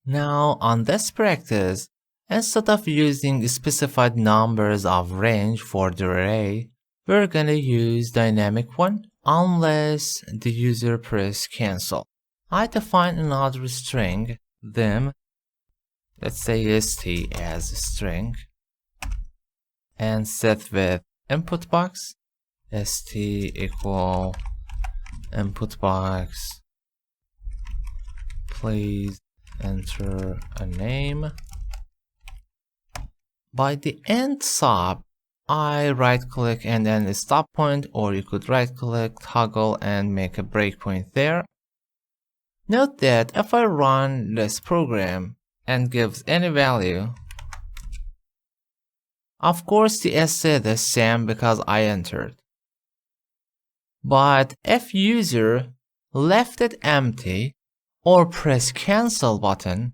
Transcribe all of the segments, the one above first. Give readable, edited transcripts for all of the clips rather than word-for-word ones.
Now on this practice, instead of using specified numbers of range for the array, we're gonna use dynamic one unless the user press cancel. I define another string, them, let's say st as a string, and set with input box, st equal input box, please enter a name. By the end sub, I right click and then a stop point, or you could right click, toggle and make a breakpoint there. Note that if I run this program and gives any value, of course the st is the same because I entered. But if user left it empty or press cancel button,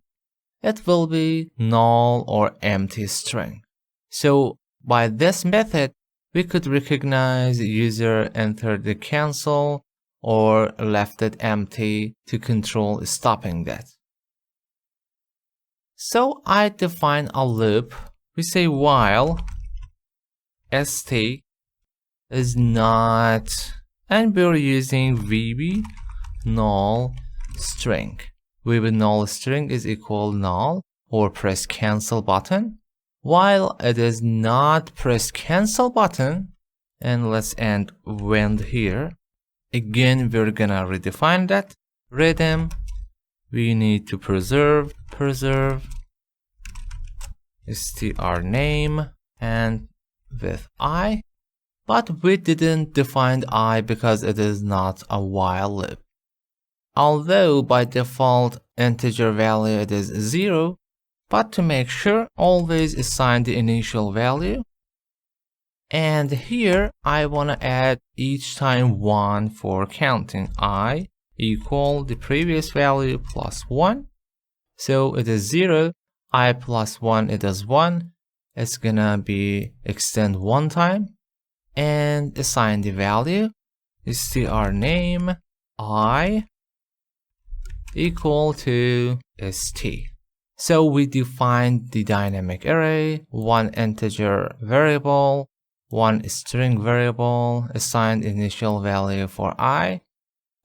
it will be null or empty string. So by this method, we could recognize user entered the cancel or left it empty to control stopping that. So I define a loop. We say while st is not, and we're using VB null string. VB null string is equal null or press cancel button. While it is not press cancel button, and let's end when here. Again, we're gonna redefine that. Rhythm, we need to preserve str name and with I, but we didn't define I because it is not a while loop. Although by default integer value it is 0, but to make sure, always assign the initial value. And here I want to add each time 1 for counting. I equal the previous value plus 1. So it is 0. I plus 1, it is 1. It's gonna be extend 1 time. And assign the value. Str name I equal to st. So we defined the dynamic array, one integer variable, one string variable, assigned initial value for I,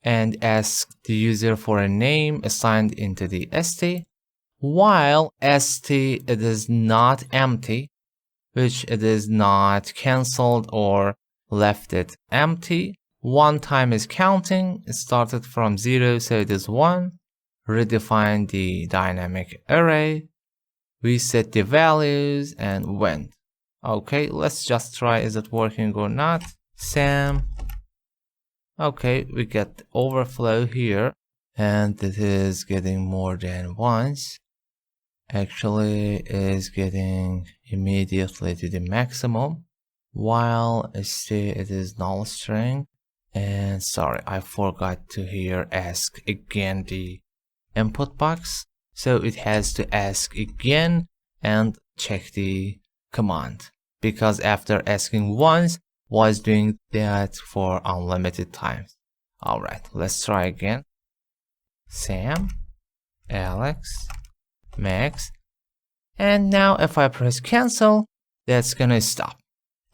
and asked the user for a name assigned into the st, while st it is not empty, which it is not cancelled or left it empty. 1 time is counting, it started from 0, so it is 1. Redefine the dynamic array, we set the values and went. Okay, let's just try is it working or not. Sam. Okay, we get overflow here and it is getting more than once. Actually is getting immediately to the maximum, while it is null string. And sorry, I forgot to here ask again the input box, so it has to ask again and check the command, because after asking once was doing that for unlimited times. Alright, let's try again. Sam, Alex, Max, and now if I press cancel, that's gonna stop.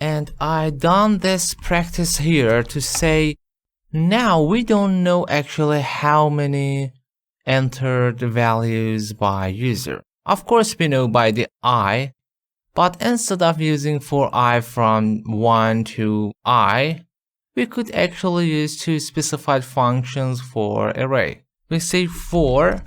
And I done this practice here to say now we don't know actually how many entered values by user. Of course we know by the I, but instead of using for I from 1 to I, we could actually use 2 specified functions for array. We say for,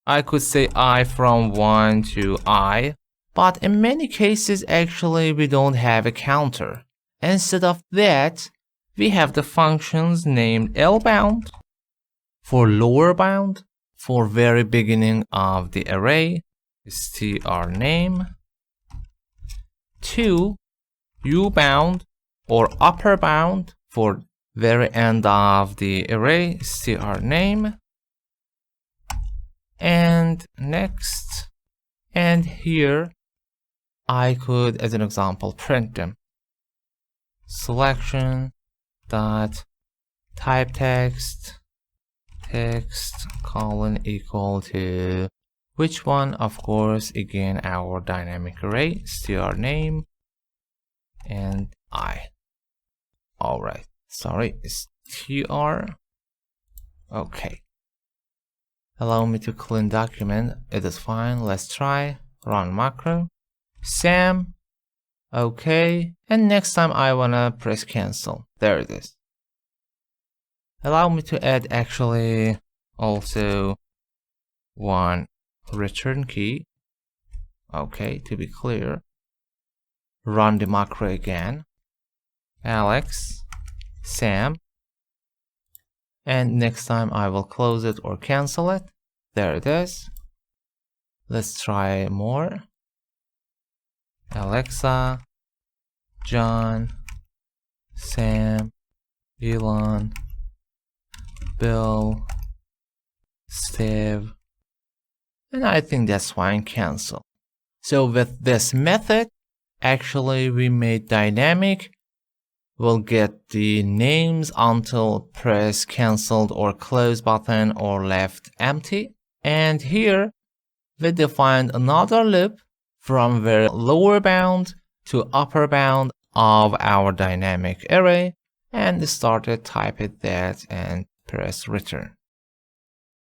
I could say I from 1 to I, but in many cases actually we don't have a counter. Instead of that, we have the functions named LBound for lower bound, for very beginning of the array, str name, to UBound or upper bound for very end of the array, str name, and next, and here I could, as an example, print them. Selection dot type text colon equal to, Which one? Of course, again, our dynamic array, str name and I. Alright, sorry, it's tr. Okay. Allow me to clean document. It is fine. Let's try. Run macro. Sam. Okay. And next time I wanna press cancel. There it is. Allow me to add actually also one return key. Okay, to be clear. Run the macro again. Alex, Sam. And next time I will close it or cancel it. There it is. Let's try more. Alexa, John, Sam, Elon, Bill, Steve. And I think that's fine, cancel. So with this method, actually we made dynamic. We'll get the names until press cancelled or close button or left empty. And here we defined another loop from very lower bound to upper bound of our dynamic array and started type it that and press return.